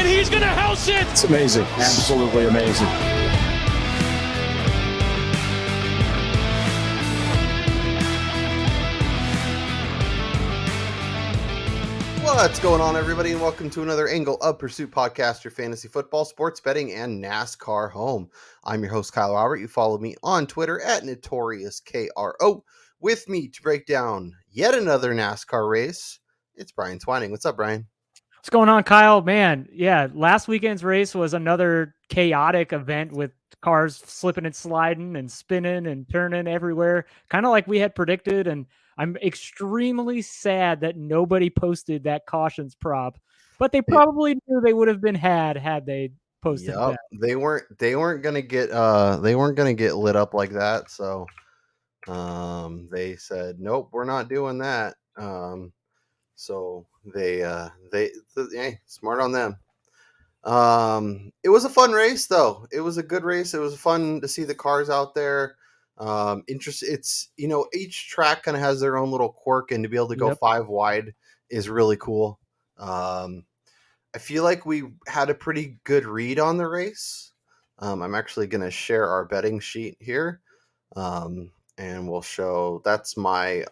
and he's going to house it. It's amazing. Absolutely amazing. What's going on, everybody, and welcome to another Angle of Pursuit podcast, your fantasy football, sports betting, and NASCAR home. I'm your host, Kyle Robert. You follow me on Twitter at NotoriousKRO. With me to break down yet another NASCAR race, it's Brian Twining. What's up, Brian? What's going on, Kyle? Man, yeah, last weekend's race was another chaotic event with cars slipping and sliding and spinning and turning everywhere, kind of like we had predicted. And I'm extremely sad that nobody posted that cautions prop, but they probably knew they would have been had they posted that. They weren't gonna get lit up like that, so they said nope, we're not doing that. So they smart on them. It was a fun race, though. It was a good race. It was fun to see the cars out there. It's, each track kind of has their own little quirk, and to be able to go 5 wide is really cool. I feel like we had a pretty good read on the race. I'm actually going to share our betting sheet here. And we'll show, that's my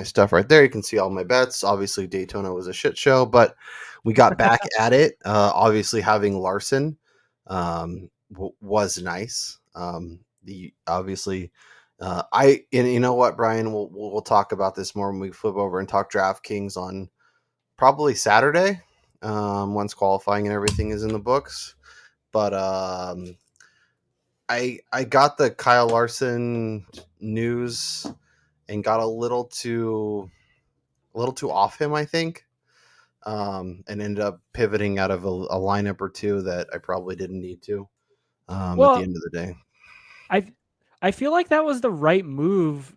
stuff right there. You can see all my bets. Obviously, Daytona was a shit show, but we got back at it. Obviously, having Larson was nice. You know what, Brian? We'll talk about this more when we flip over and talk DraftKings on probably Saturday, once qualifying and everything is in the books. But I got the Kyle Larson news and got a little too off him, I think, and ended up pivoting out of a lineup or two that I probably didn't need to. At the end of the day, I feel like that was the right move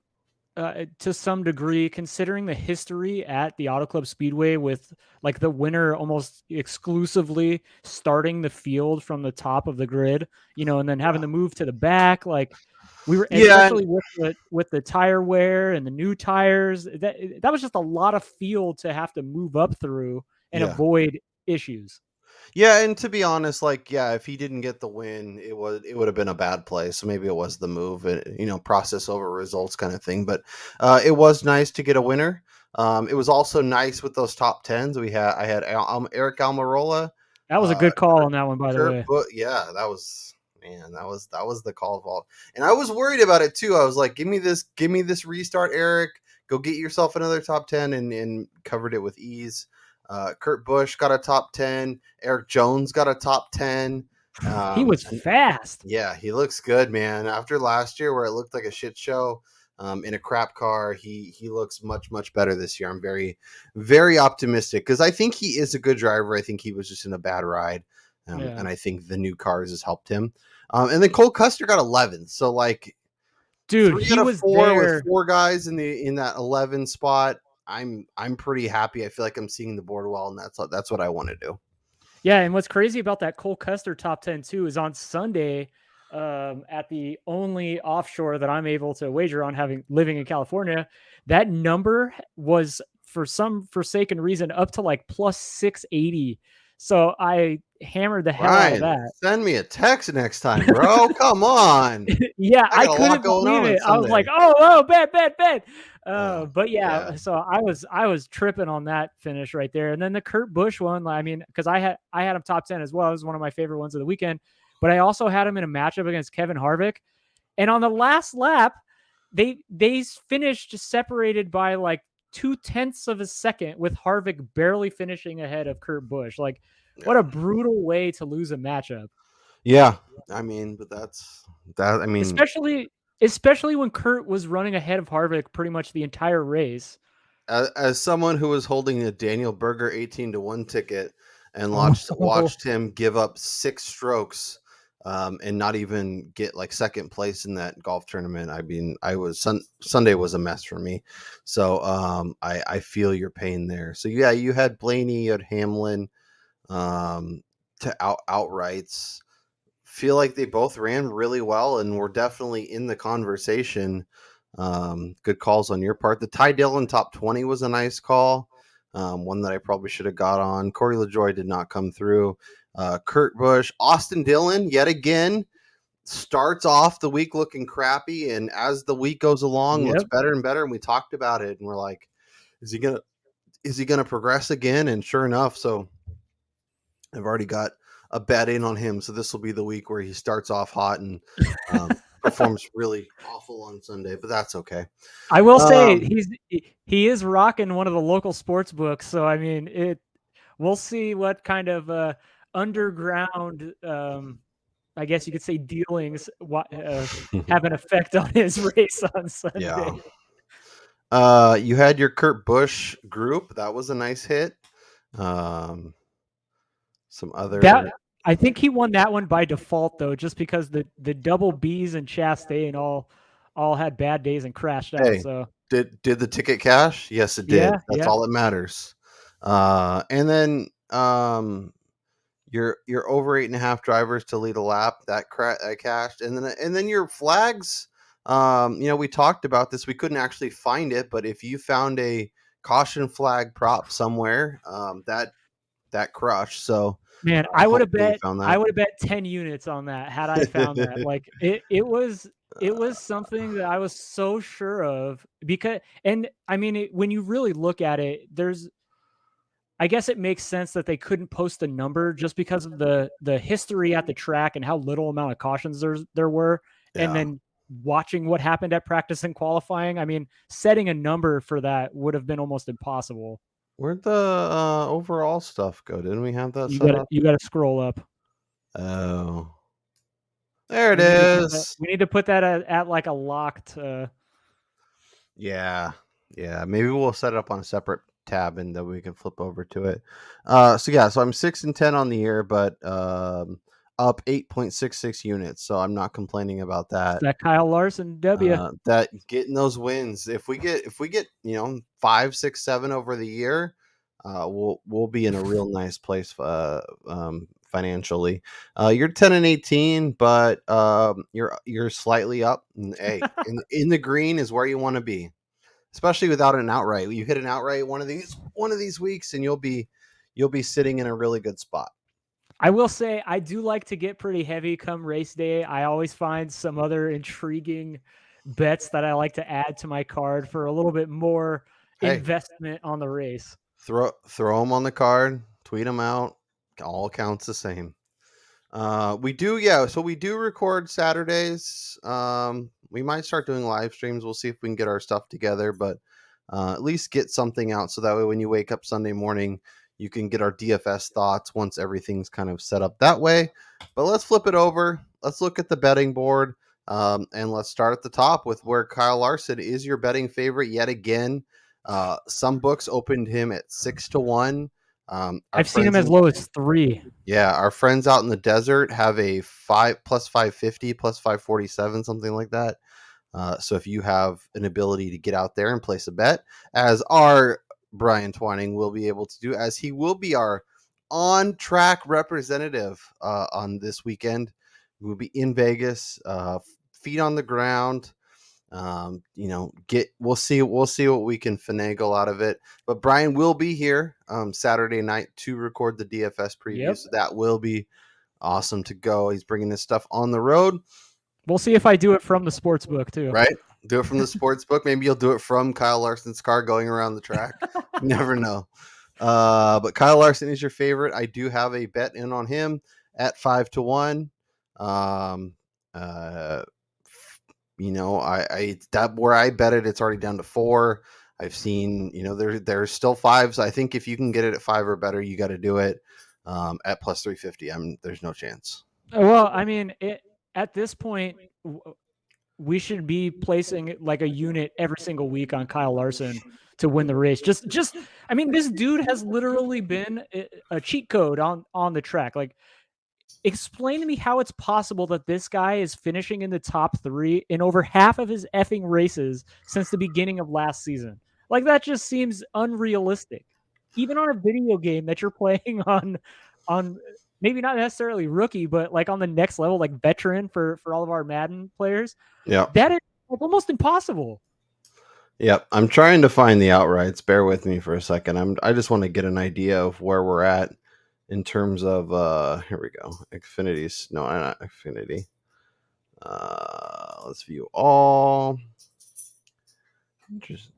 to some degree, considering the history at the Auto Club Speedway with like the winner almost exclusively starting the field from the top of the grid, and then having to move to the back. Like we were, especially with the tire wear and the new tires, that was just a lot of field to have to move up through and avoid issues. Yeah, and to be honest, if he didn't get the win, it would have been a bad play. So maybe it was the move, process over results kind of thing. But it was nice to get a winner. It was also nice with those top tens. I had Eric Almirola. That was a good call on that one, by the way. That was the call of all. And I was worried about it too. I was like, give me this restart, Eric. Go get yourself another top 10, and covered it with ease. Kurt Busch got a top 10. Eric Jones got a top 10. He was fast. Yeah, he looks good, man. After last year where it looked like a shit show in a crap car, he looks much, much better this year. I'm very, very optimistic because I think he is a good driver. I think he was just in a bad ride. And I think the new cars has helped him. And then Cole Custer got 11. So, dude, he was there with 4 guys in that 11 spot. I'm pretty happy. I feel like I'm seeing the board well, and that's what I want to do. Yeah, and what's crazy about that Cole Custer top 10 too is on Sunday, at the only offshore that I'm able to wager on, living in California, that number was for some forsaken reason up to plus 680. So I hammered the hell out of that. Send me a text next time, bro. Come on. Yeah, I couldn't believe it. I was like, oh, bet. So I was tripping on that finish right there. And then the Kurt Busch one, because I had him top 10 as well. It was one of my favorite ones of the weekend. But I also had him in a matchup against Kevin Harvick. And on the last lap, they finished separated by 0.2 of a second, with Harvick barely finishing ahead of Kurt Busch. What a brutal way to lose a matchup. Yeah, but that's that. Especially when Kurt was running ahead of Harvick pretty much the entire race. As someone who was holding a Daniel Berger 18-1 ticket and watched him give up 6 strokes and not even get second place in that golf tournament. Sunday was a mess for me. So I feel your pain there. So yeah, you had Blaney, you had Hamlin to outrights. Feel like they both ran really well and were definitely in the conversation. Good calls on your part. The Ty Dillon top 20 was a nice call. one that I probably should have got on. Corey LaJoy did not come through. Kurt Busch, Austin Dillon, yet again, starts off the week looking crappy, and as the week goes along, looks better and better. And we talked about it, and we're like, is he gonna progress again? And sure enough, so I've already got a bet in on him. So this will be the week where he starts off hot and performs really awful on Sunday, but that's okay. I will say he is rocking one of the local sports books, so I mean we'll see what kind of underground I guess you could say dealings have an effect on his race on Sunday. Yeah. You had your Kurt Busch group. That was a nice hit. Some other I think he won that one by default though, just because the double B's and Chastain all had bad days and crashed out. So did the ticket cash? Yes, it did. That's all that matters. And then your over 8.5 drivers to lead a lap that cashed, and then your flags. We talked about this. We couldn't actually find it, but if you found a caution flag prop somewhere, that crushed. So man, I would have bet 10 units on that had I found that. Like it was something that I was so sure of because, and I mean, when you really look at it, I guess it makes sense that they couldn't post a number just because of the history at the track and how little amount of cautions there were. Yeah. And then watching what happened at practice and qualifying, I mean, setting a number for that would have been almost impossible. Where'd the overall stuff go? Didn't we have that set up? You got to scroll up. Oh, there it is. We need to put that at like a locked. Yeah. Maybe we'll set it up on a separate tab and then we can flip over to it. So I'm 6-10 on the year, but up 8.66 units. So I'm not complaining about that. That Kyle Larson W. That getting those wins. If we get 5, 6, 7 over the year, we'll be in a real nice place financially. You're 10-18, but you're slightly up. And, hey, in the green is where you want to be, especially without an outright. You hit an outright one of these weeks, and you'll be sitting in a really good spot. I will say I do like to get pretty heavy come race day. I always find some other intriguing bets that I like to add to my card for a little bit more investment on the race. Throw them on the card, tweet them out. All counts the same. We do record Saturdays. We might start doing live streams. We'll see if we can get our stuff together, but at least get something out so that way when you wake up Sunday morning, you can get our DFS thoughts once everything's kind of set up that way. But let's flip it over. Let's look at the betting board, and let's start at the top with where Kyle Larson is your betting favorite yet again. Some books opened him at 6-1. I've seen him as low as 3. Yeah, our friends out in the desert have a 5 plus 550 plus 547, something like that. So if you have an ability to get out there and place a bet, as our Brian Twining will be able to do, as he will be our on-track representative on this weekend. We'll be in Vegas, feet on the ground. We'll see what we can finagle out of it. But Brian will be here Saturday night to record the DFS preview. Yep. So that will be awesome to go. He's bringing this stuff on the road. We'll see if I do it from the sports book too. Right? Do it from the sports book. Maybe you'll do it from Kyle Larson's car going around the track. You never know. But Kyle Larson is your favorite. I do have a bet in on him at 5-1. Where I bet it, it's already down to 4. I've seen, there's still 5s. I think if you can get it at 5 or better, you got to do it at plus 350. There's no chance. Well, I mean, at this point, we should be placing like a unit every single week on Kyle Larson to win the race. I mean, this dude has literally been a cheat code on the track. Like, explain to me how it's possible that this guy is finishing in the top 3 in over half of his effing races since the beginning of last season. Like, that just seems unrealistic. Even on a video game that you're playing on maybe not necessarily rookie, but like on the next level, like veteran for all of our Madden players. Yeah. That is almost impossible. Yep, I'm trying to find the outrights. Bear with me for a second. I just want to get an idea of where we're at in terms of here we go. Xfinity's no, not Xfinity. Let's view all. Just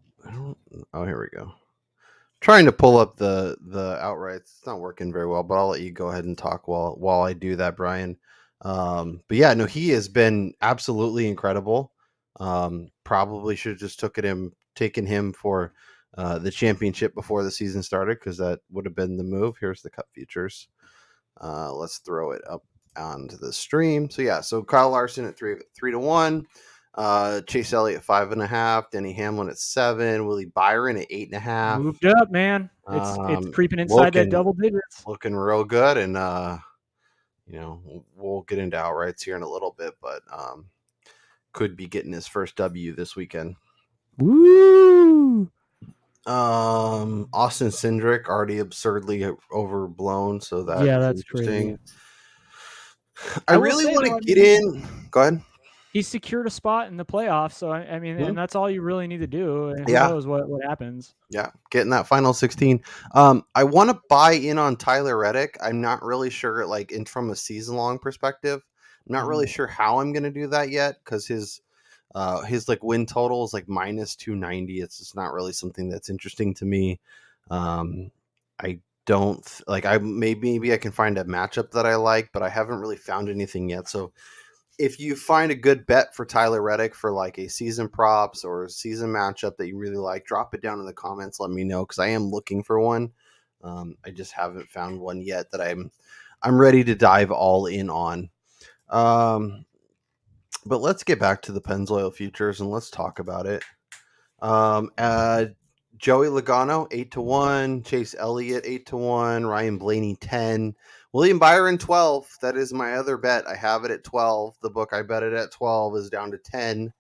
oh, here we go. Trying to pull up the outrights. It's not working very well, but I'll let you go ahead and talk while I do that, Brian. But yeah, no, he has been absolutely incredible. Probably should have just taken him for the championship before the season started, because that would have been the move. Here's the Cup futures. Let's throw it up onto the stream. So yeah, so Kyle Larson at 3-1. Chase Elliott 5.5, Denny Hamlin at 7, Willie Byron at 8.5. Moved up, man. It's creeping inside that double digits. Looking real good, and we'll get into outrights here in a little bit, but could be getting his first W this weekend. Woo! Austin Cindric already absurdly overblown, so that's interesting. Crazy. I really want to get in. Go ahead. He secured a spot in the playoffs, so I mean, and that's all you really need to do. And who knows what happens? Yeah, getting that final 16. I want to buy in on Tyler Reddick. I'm not really sure, like from a season long perspective. I'm not really sure how I'm going to do that yet, because his like win total is like minus 290. It's just not really something that's interesting to me. I don't like. Maybe I can find a matchup that I like, but I haven't really found anything yet. So if you find a good bet for Tyler Reddick for like a season props or a season matchup that you really like, drop it down in the comments. Let me know, because I am looking for one. I just haven't found one yet that I'm ready to dive all in on. But let's get back to the Pennzoil futures and let's talk about it. Joey Logano 8-1, Chase Elliott 8-1, Ryan Blaney 10, William Byron 12. That is my other bet. I have it at 12. The book I bet it at 12 is down to 10.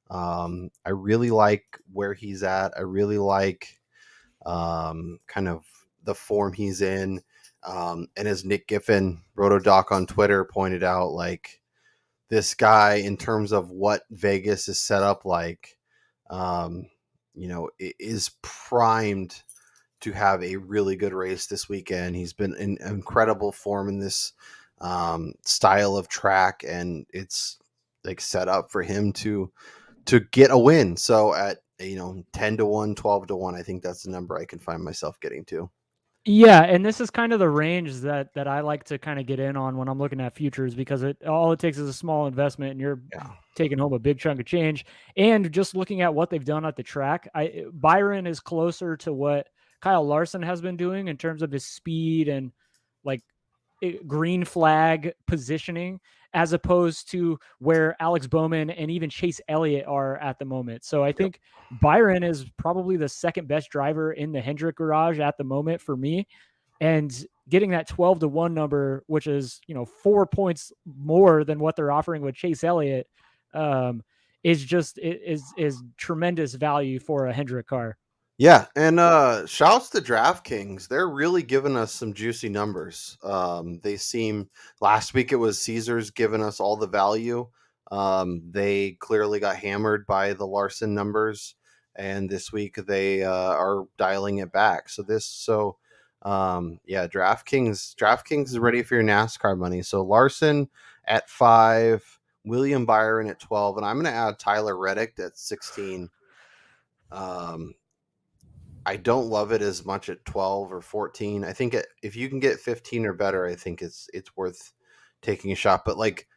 I really like where he's at. I really like kind of the form he's in. And as Nick Giffen, RotoDoc on Twitter, pointed out, like, this guy, in terms of what Vegas is set up like, is primed to have a really good race this weekend. He's been in incredible form in this style of track, and it's like set up for him to get a win. So at 10-1, 12-1, I think that's the number I can find myself getting to. Yeah, and this is kind of the range that I like to kind of get in on when I'm looking at futures, because all it takes is a small investment and you're taking home a big chunk of change. And just looking at what they've done at the track, Byron is closer to what Kyle Larson has been doing in terms of his speed and like green flag positioning, as opposed to where Alex Bowman and even Chase Elliott are at the moment. So I think Byron is probably the second best driver in the Hendrick garage at the moment for me. And getting that 12-1 number, which is, 4 points more than what they're offering with Chase Elliott, is tremendous value for a Hendrick car. Yeah, and shouts to DraftKings. They're really giving us some juicy numbers. They seem, last week it was Caesars giving us all the value. They clearly got hammered by the Larson numbers, and this week they are dialing it back. DraftKings is ready for your NASCAR money. So Larson at 5, William Byron at 12, and I'm going to add Tyler Reddick at 16. I don't love it as much at 12 or 14. I think if you can get 15 or better, I think it's worth taking a shot. But like,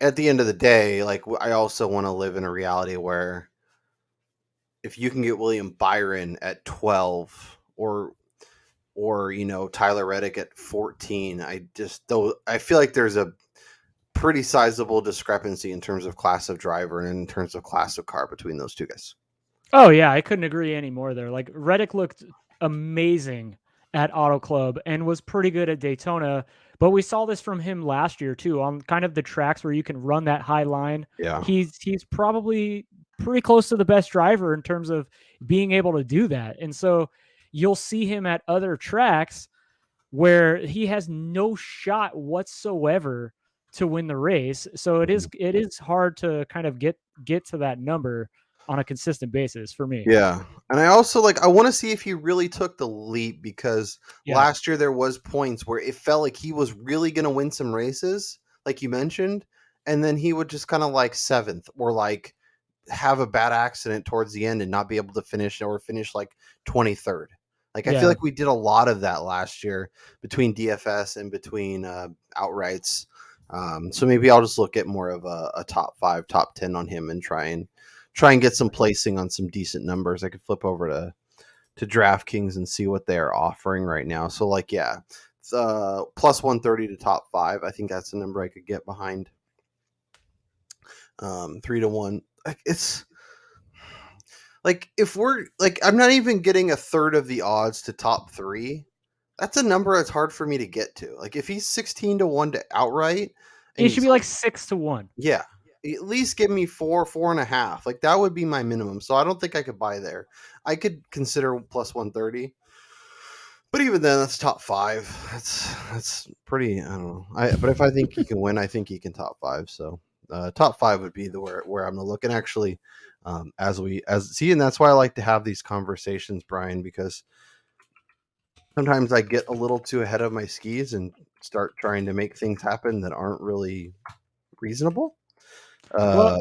at the end of the day, like, I also want to live in a reality where if you can get William Byron at 12 or Tyler Reddick at 14, I feel like there's a pretty sizable discrepancy in terms of class of driver and in terms of class of car between those two guys. Oh yeah, I couldn't agree anymore there. Like, Reddick looked amazing at Auto Club and was pretty good at Daytona, but we saw this from him last year too, on kind of the tracks where you can run that high line. Yeah. He's probably pretty close to the best driver in terms of being able to do that. And so you'll see him at other tracks where he has no shot whatsoever to win the race. So it is hard to kind of get to that number. on a consistent basis for me. Yeah. And I also I want to see if he really took the leap, because Yeah. last year there was points where it felt like he was really going to win some races, like you mentioned, and then he would just kind of seventh, or have a bad accident towards the end and not be able to finish, or finish 23rd. I feel Yeah. like we did a lot of that last year between DFS and between outrights. So maybe I'll just look at more of a top 5, top 10 on him, and try and get some placing on some decent numbers. I could flip over to DraftKings and see what they're offering right now. So yeah, it's, plus 130 to top 5. I think that's the number I could get behind. 3-1. It's if we're I'm not even getting a third of the odds to top 3. That's a number that's hard for me to get to. If he's 16-1 to outright, and It should he's be like 6-1. yeah, at least give me 4.5. That would be my minimum. So I don't think I could buy there. I could consider plus 130, but even then, that's top 5. That's pretty. I don't know. But if I think he can win, I think he can top 5. So top 5 would be where I'm gonna look. And actually, and that's why I like to have these conversations, Brian, because sometimes I get a little too ahead of my skis and start trying to make things happen that aren't really reasonable. Well,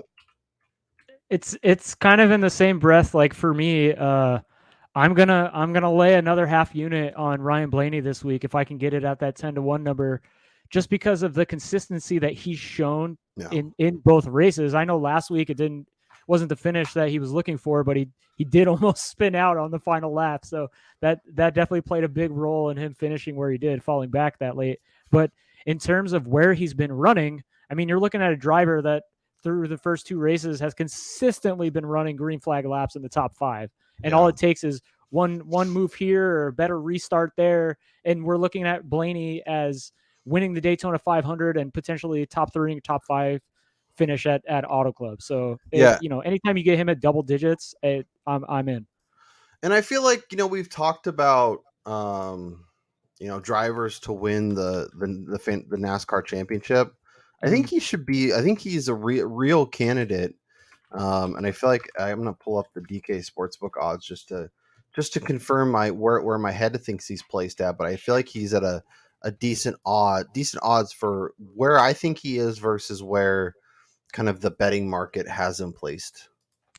it's kind of in the same breath. Like for me, I'm gonna lay another half unit on Ryan Blaney this week if I can get it at that 10-1 number, just because of the consistency that he's shown Yeah. in both races. I know last week wasn't the finish that he was looking for, but he did almost spin out on the final lap. So that definitely played a big role in him finishing where he did, falling back that late. But in terms of where he's been running, I mean, you're looking at a driver that through the first 2 races has consistently been running green flag laps in the top 5. And all it takes is one move here or a better restart there. And we're looking at Blaney as winning the Daytona 500 and potentially top 3, top 5 finish at Auto Club. So anytime you get him at double digits, I'm in. And I feel like we've talked about drivers to win the NASCAR championship. I think he should be. I think he's a real candidate. And I feel like I'm gonna pull up the DK Sportsbook odds just to confirm where my head thinks he's placed at. But I feel like he's at a decent odds for where I think he is versus where kind of the betting market has him placed.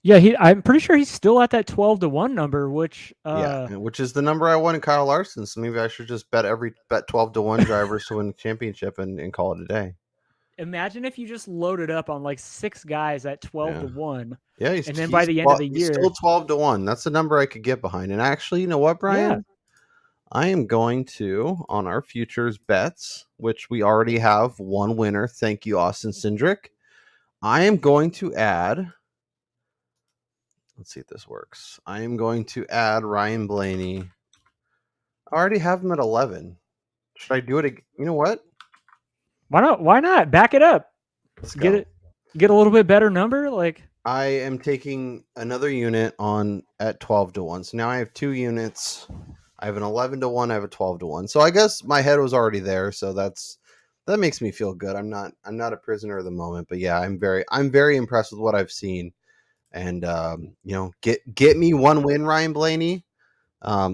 Yeah, I'm pretty sure he's still at that 12-1 number, which which is the number I won in Kyle Larson. So maybe I should just bet 12-1 drivers to win the championship and call it a day. Imagine if you just loaded up on 6 guys at 12-1. Yeah, and then by the end of the year, he's still 12-1. That's the number I could get behind. And actually, you know what, Brian? Yeah. I am going to, on our futures bets, which we already have one winner. Thank you, Austin Cindric. I am going to add. Let's see if this works. I am going to add Ryan Blaney. I already have him at 11. Should I do it again? You know what? Why not? Back it up. Let's go. Get a little bit better number. I am taking another unit on at 12-1. So now I have 2 units. I have an 11-1. I have a 12-1. So I guess my head was already there. So that makes me feel good. I'm not a prisoner of the moment. But yeah, I'm very impressed with what I've seen. And get me 1 win, Ryan Blaney.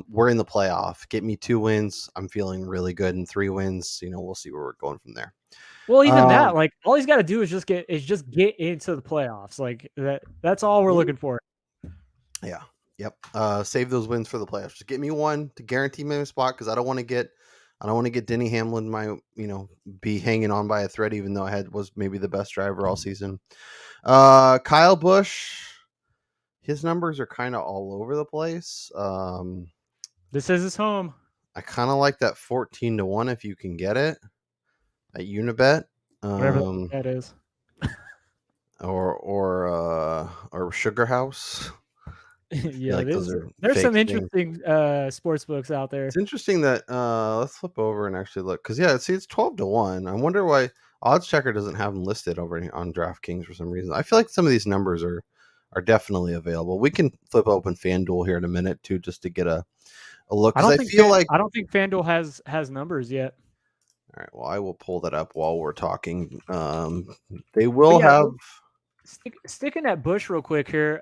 We're in the playoff. Get me 2 wins. I'm feeling really good. And 3 wins. We'll see where we're going from there. Well, even that, all he's got to do is just get into the playoffs. That's all we're looking for. Yeah. Yep. Save those wins for the playoffs. Just get me 1 to guarantee my spot, because I don't want to get Denny Hamlin be hanging on by a thread, even though was maybe the best driver all season. Kyle Busch, his numbers are kind of all over the place. This is his home. I kind of like that 14-1 if you can get it at Unibet. Whatever that is. or Sugar House. Yeah, there's some interesting sports books out there. It's interesting that let's flip over and actually look, because it's 12-1. I wonder why Odds Checker doesn't have them listed over on DraftKings for some reason. I feel like some of these numbers are definitely available. We can flip open FanDuel here in a minute too, just to get a look. I don't think FanDuel has numbers yet. All right, well, I will pull that up while we're talking. They will have. Sticking at Bush real quick here.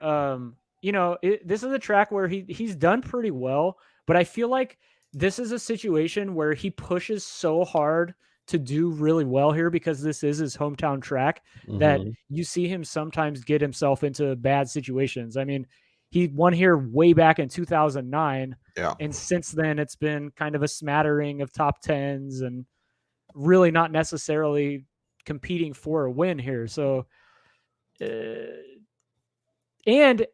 This is a track where he's done pretty well, but I feel like this is a situation where he pushes so hard to do really well here because this is his hometown track that Mhm. you see him sometimes get himself into bad situations. I mean, he won here way back in 2009, Yeah. and since then it's been kind of a smattering of top tens and really not necessarily competing for a win here. So uh, and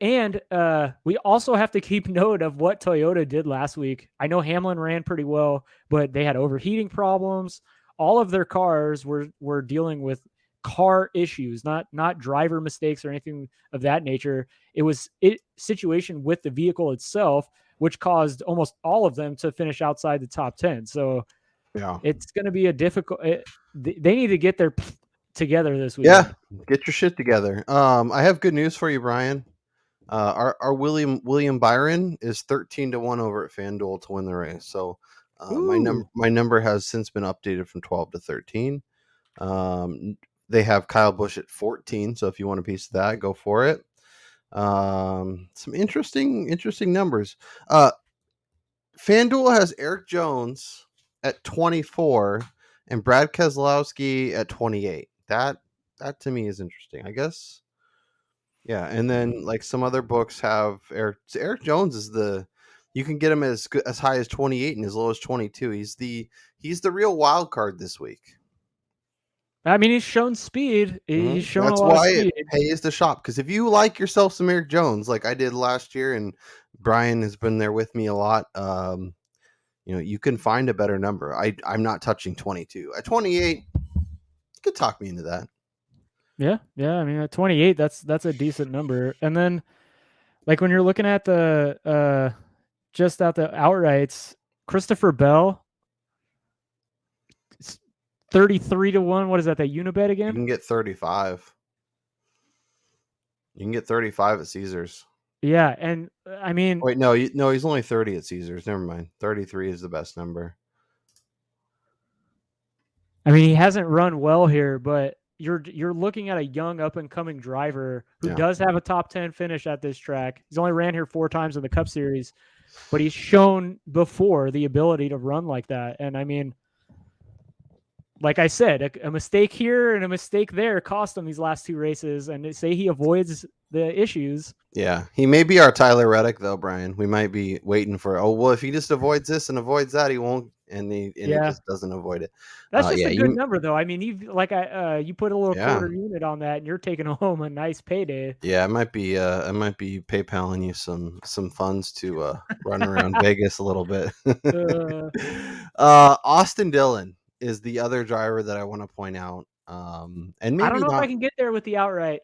we also have to keep note of what Toyota did last week. I know Hamlin ran pretty well, but they had overheating problems. All of their cars were dealing with car issues, not driver mistakes or anything of that nature. It was situation with the vehicle itself, which caused almost all of them to finish outside the top 10. So Yeah. it's going to be a difficult. They need to get their together this Yeah. weekend. Get your shit together. I have good news for you, Brian. Our William Byron is 13-1 over at FanDuel to win the race. So Ooh. my number has since been updated from 12 to 13. They have Kyle Busch at 14. So if you want a piece of that, go for it. Some interesting numbers. FanDuel has Eric Jones at 24 and Brad Keselowski at 28. That to me is interesting. I guess. Yeah, and then like some other books have Eric Jones is you can get him as high as 28 and as low as 22. He's the real wild card this week. I mean, he's shown speed. He's shown That's a lot of why it speed. pays to shop, because if you like yourself some Eric Jones, like I did last year, and Brian has been there with me a lot, you can find a better number. I'm not touching 22. At 28, you could talk me into that. Yeah. I mean, at 28, that's a decent number. And then, like when you're looking at the just at the outrights, Christopher Bell, 33-1. What is that? That Unibet You again? can get 35. You can get 35 at Caesars. Yeah, and I mean, Wait, no, he's only 30 at Caesars. Never mind. 33 is the best number. he hasn't run well here, but you're looking at a young up and coming driver who Yeah. does have a top 10 finish at this track. He's only ran here 4 times in the Cup Series, but he's shown before the ability to run like that. And I mean, like I said, a mistake here and a mistake there cost him these last 2 races. And say he avoids the issues. Yeah, he may be our Tyler Reddick though, Brian. We might be waiting for. Oh well, if he just avoids this and avoids that, he won't, and he just doesn't avoid it. That's just Yeah, a good number, though. I mean, you put a little Yeah. quarter unit on that, and you're taking home a nice payday. Yeah, I might be PayPaling you some funds to run around Vegas a little bit. Austin Dillon is the other driver that I want to point out. And maybe I don't know if not. I can get there with the outright.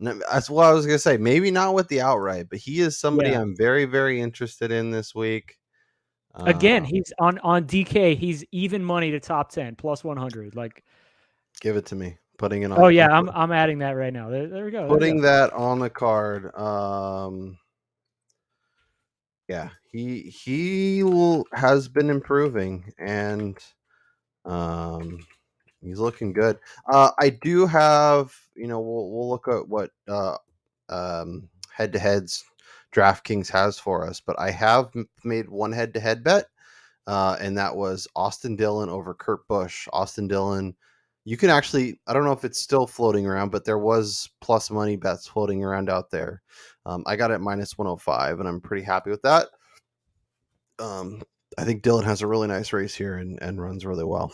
That's what I was gonna say. Maybe not with the outright, but he is somebody Yeah. I'm very, very interested in this week. Again, he's on DK. He's even money to top 10 plus 100. Like, give it to me. Putting it on. oh yeah, I'm adding that right now. There we go. Putting that on the card. Yeah, he has been improving, and he's looking good. I do have, we'll look at what head-to-heads DraftKings has for us, but I have made one head-to-head bet, and that was Austin Dillon over Kurt Busch. Austin Dillon, you can actually, I don't know if it's still floating around, but there was plus money bets floating around out there. I got it at minus 105, and I'm pretty happy with that. I think Dillon has a really nice race here and runs really well.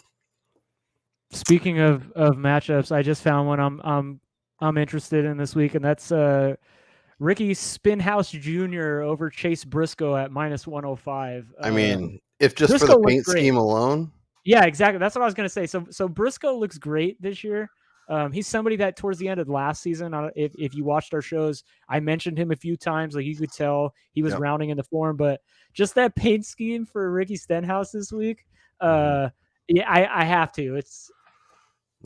Speaking of matchups, I just found one I'm interested in this week, and that's Ricky Spinhouse Jr. over Chase Briscoe at minus 105. I mean, if just Briscoe for the paint scheme alone. Yeah, exactly. That's what I was going to say. So Briscoe looks great this year. He's somebody that towards the end of last season, if you watched our shows, I mentioned him a few times. Like you could tell he was rounding into form, but just that paint scheme for Ricky Stenhouse this week. I have to. It's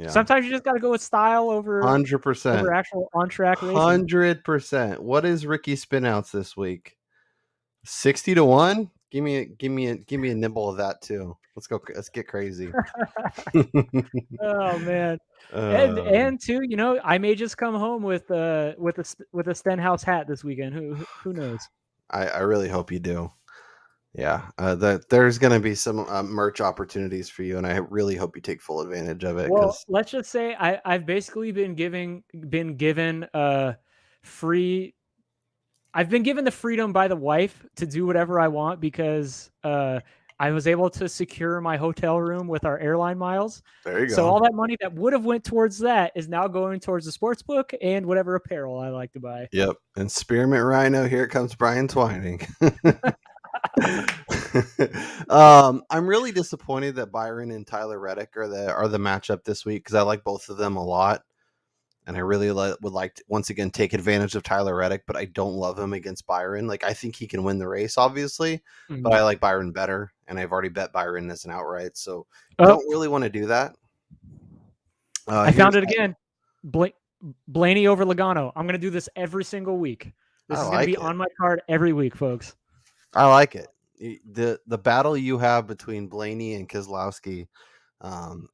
sometimes you just got to go with style over 100% over actual on track racing. 100%. What is Ricky Spinhouse this week? 60-1. Give me a nibble of that too. Let's go. Let's get crazy. Oh man. And Um, and too, I may just come home with a Stenhouse hat this weekend. Who knows? I really hope you do. Yeah, that there's going to be some merch opportunities for you, and I really hope you take full advantage of it Well, because let's just say I've basically been given free. I've been given the freedom by the wife to do whatever I want because I was able to secure my hotel room with our airline miles. there you So go. all that money that would have went towards that is now going towards the sports book and whatever apparel I like to buy. Yep. And Spearmint Rhino, here comes Brian Twining. I'm really disappointed that Byron and Tyler Reddick are the matchup this week because I like both of them a lot. And I really would like to once again take advantage of Tyler Reddick, but I don't love him against Byron. Like I think he can win the race, obviously, but I like Byron better, and I've already bet Byron as an outright, so Oh, don't really want to do that. I found it again. Blaney over Logano. I'm going to do this every single week. This I is going to be like it. on my card every week, folks. I like it. The battle you have between Blaney and Keselowski,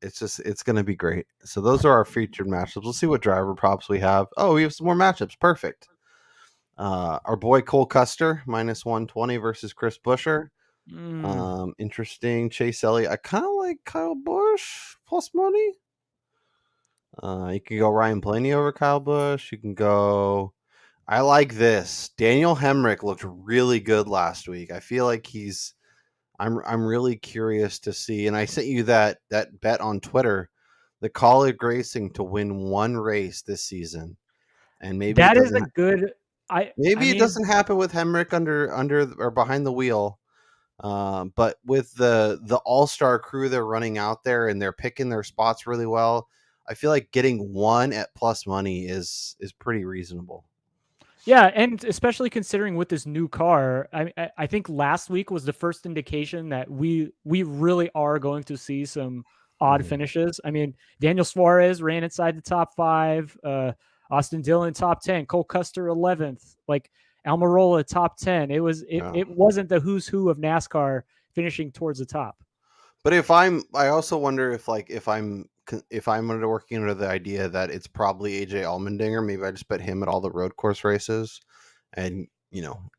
it's going to be great. So those are our featured matchups. We'll see what driver props we have. Oh, we have some more matchups. Perfect. Our boy Cole Custer minus 120 versus Chris Buescher. Interesting. Chase Elliott. I kind of like Kyle Busch plus money. You can go Ryan Blaney over Kyle Busch. You can go. I like this. Daniel Hemrick looked really good last week. I feel like I'm really curious to see. And I sent you that bet on Twitter, the College Racing to win one race this season, and maybe it That is a doesn't. good. Maybe I it mean, doesn't happen with Hemrick under or behind the wheel. But with the all-star crew they're running out there and they're picking their spots really well, I feel like getting one at plus money is pretty reasonable. yeah, and especially considering with this new car, I think last week was the first indication that we really are going to see some odd Mhm. finishes. I mean, Daniel Suarez ran inside the top 5, Austin Dillon top 10, Cole Custer 11th, like Almirola top 10. Yeah. It wasn't the who's who of NASCAR finishing towards the top. But I also wonder if I'm working under the idea that it's probably AJ Allmendinger, maybe I just bet him at all the road course races, and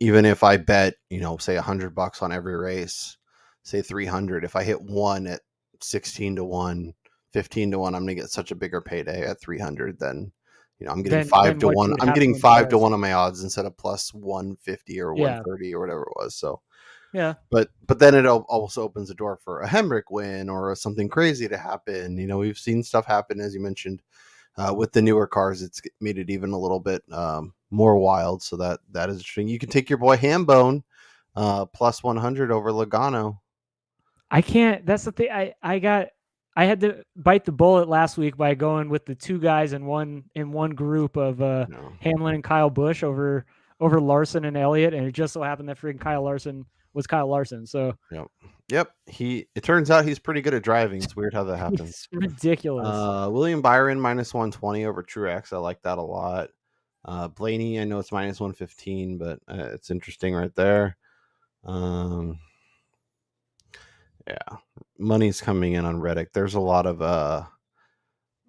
even if I bet say $100 on every race, say 300, if I hit one at 16 to 1, 15 to 1, I'm gonna get such a bigger payday at 300 than I'm getting five Then to what one. you would I'm have getting to 5 to 1 invest. on my odds instead of plus 150 or Yeah, 130 or whatever it was. So yeah. but then it also opens the door for a Hemrick win or something crazy to happen. We've seen stuff happen, as you mentioned, with the newer cars. It's made it even a little bit more wild. So that is interesting. You can take your boy Hambone plus 100 over Logano. I can't. That's the thing. I had to bite the bullet last week by going with the two guys in one group of No. Hamlin and Kyle Busch over Larson and Elliott, and it just so happened that freaking Kyle Larson was Kyle Larson. So Yep. It turns out he's pretty good at driving. It's weird how that happens. it's ridiculous. William Byron minus 120 over Truex. I like that a lot. Blaney, I know it's minus 115, but it's interesting right there. Yeah, money's coming in on Reddick. There's a lot of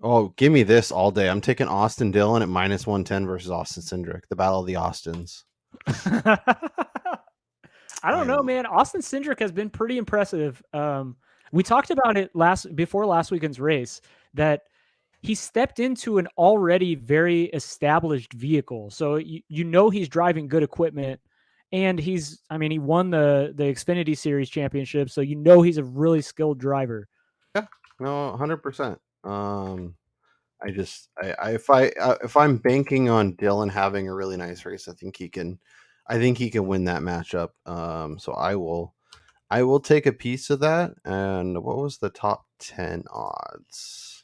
oh, give me this all day. I'm taking Austin Dillon at minus 110 versus Austin Cindric, the battle of the Austins. I don't know, man. Austin Cindric has been pretty impressive. We talked about it before last weekend's race that he stepped into an already very established vehicle. So he's driving good equipment, and he won the Xfinity Series championship. So he's a really skilled driver. Yeah, no, 100%. If I'm banking on Dillon having a really nice race, I think he can win that matchup. So I will take a piece of that. And what was the top 10 odds?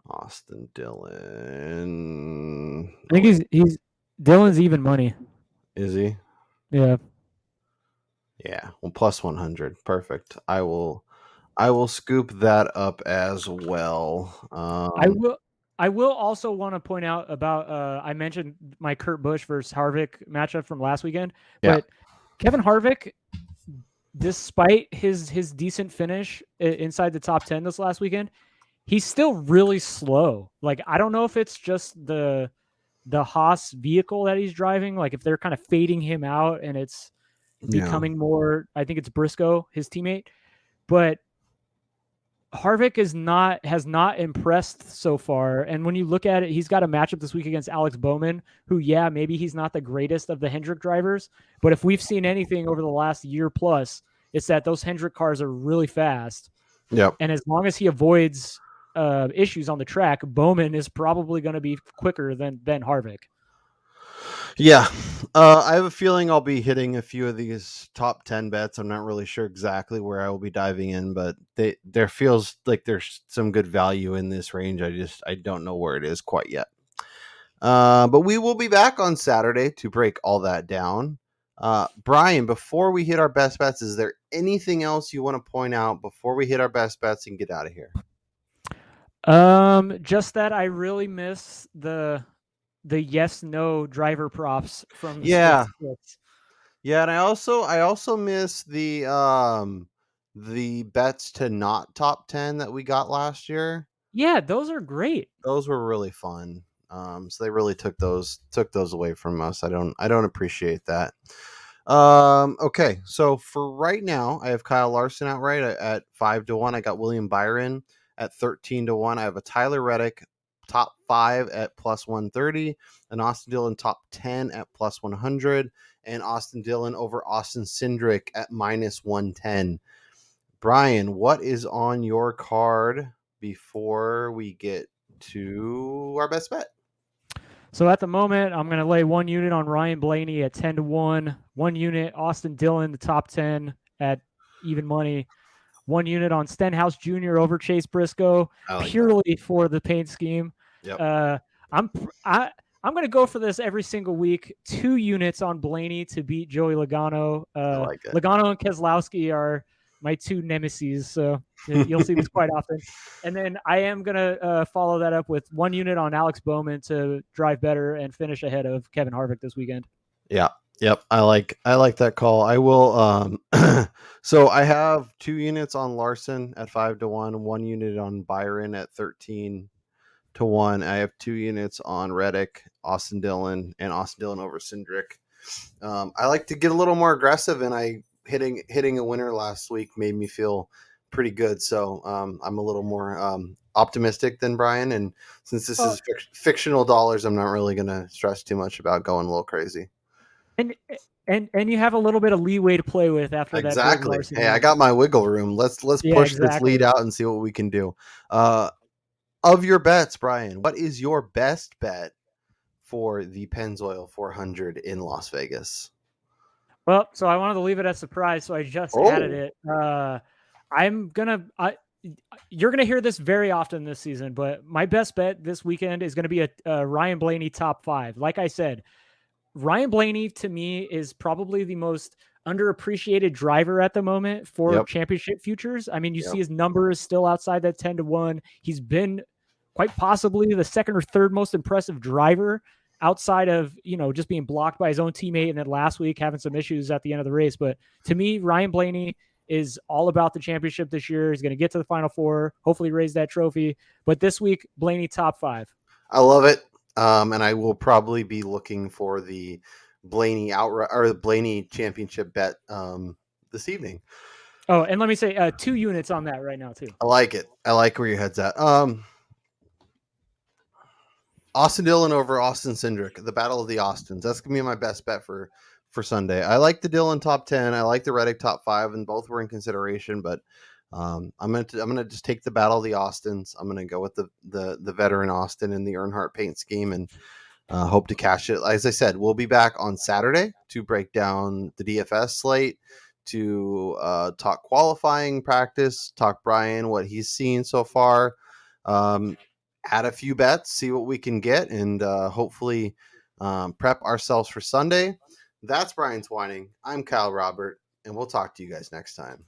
Austin Dillon. I think he's Dylan's even money. Is he? Yeah. Yeah. Well, plus 100. Perfect. I will scoop that up as well. I will. I will also want to point out about I mentioned my Kurt Busch versus Harvick matchup from last weekend, Yeah. but Kevin Harvick, despite his decent finish inside the top 10 this last weekend, he's still really slow. Like, I don't know if it's just the Haas vehicle that he's driving, like if they're kind of fading him out and it's becoming more, I think it's Briscoe, his teammate, but Harvick has not impressed so far. And when you look at it, he's got a matchup this week against Alex Bowman, who, yeah, maybe he's not the greatest of the Hendrick drivers, but if we've seen anything over the last year plus, it's that those Hendrick cars are really fast. Yep. And as long as he avoids issues on the track, Bowman is probably going to be quicker than Harvick. Yeah. I have a feeling I'll be hitting a few of these top 10 bets. I'm not really sure exactly where I will be diving in, but there feels like there's some good value in this range. I don't know where it is quite yet. But we will be back on Saturday to break all that down. Brian, before we hit our best bets, is there anything else you want to point out before we hit our best bets and get out of here? Just that I really miss the yes no driver props from Yeah. splits. Yeah, and I also miss the bets to not top 10 that we got last year. Yeah, those are great. Those were really fun. So they really took those away from us. I don't appreciate that. Okay, so for right now, I have Kyle Larson outright at 5-1. I got William Byron at 13-1. I have a Tyler Reddick top 5 at plus 130, an Austin Dillon top 10 at plus 100, and Austin Dillon over Austin Cindric at minus 110. Brian, what is on your card before we get to our best bet? So at the moment, I'm going to lay 1 unit on Ryan Blaney at 10-1, 1 unit Austin Dillon, the top 10 at even money, 1 unit on Stenhouse Jr. over Chase Briscoe, purely for the paint scheme. Yep. I'm going to go for this every single week. 2 units on Blaney to beat Joey Logano. I like it. Logano and Keselowski are my 2 nemesis, so you'll see this quite often. And then I am going to follow that up with 1 unit on Alex Bowman to drive better and finish ahead of Kevin Harvick this weekend. Yeah. Yep. I like that call. I will so I have 2 units on Larson at 5-1, 1 unit on Byron at 13-1. I have 2 units on Reddick, Austin Dillon, and Austin Dillon over Cindric. I like to get a little more aggressive, and hitting a winner last week made me feel pretty good. So I'm a little more optimistic than Brian. And since this is fictional dollars, I'm not really going to stress too much about going a little crazy. And you have a little bit of leeway to play with after that. Exactly. Hey, I got my wiggle room. Let's push this lead out and see what we can do. Of your bets, Brian, what is your best bet for the Pennzoil 400 in Las Vegas? Well, so I wanted to leave it as a surprise, so I just added it. You're gonna hear this very often this season, but my best bet this weekend is gonna be a Ryan Blaney top 5. Like I said, Ryan Blaney to me is probably the most underappreciated driver at the moment for championship futures. I mean, you see his numbers still outside that 10-1. He's been quite possibly the second or third most impressive driver outside of, just being blocked by his own teammate and then last week having some issues at the end of the race. But to me, Ryan Blaney is all about the championship this year. He's going to get to the Final Four, hopefully raise that trophy. But this week, Blaney top 5. I love it. And I will probably be looking for the Blaney outright or the Blaney championship bet this evening. Oh, and let me say 2 units on that right now too. I like it. I like where your head's at. Austin Dillon over Austin Cindric, the Battle of the Austins. That's gonna be my best bet for Sunday. I like the Dillon top 10. I like the Reddick top 5, and both were in consideration. But I'm gonna just take the Battle of the Austins. I'm gonna go with the veteran Austin in the Earnhardt paint scheme, and hope to cash it. As I said, we'll be back on Saturday to break down the DFS slate, to talk qualifying practice, talk Brian what he's seen so far. Add a few bets, see what we can get, and hopefully prep ourselves for Sunday. That's Brian Twining. I'm Kyle Robert, and we'll talk to you guys next time.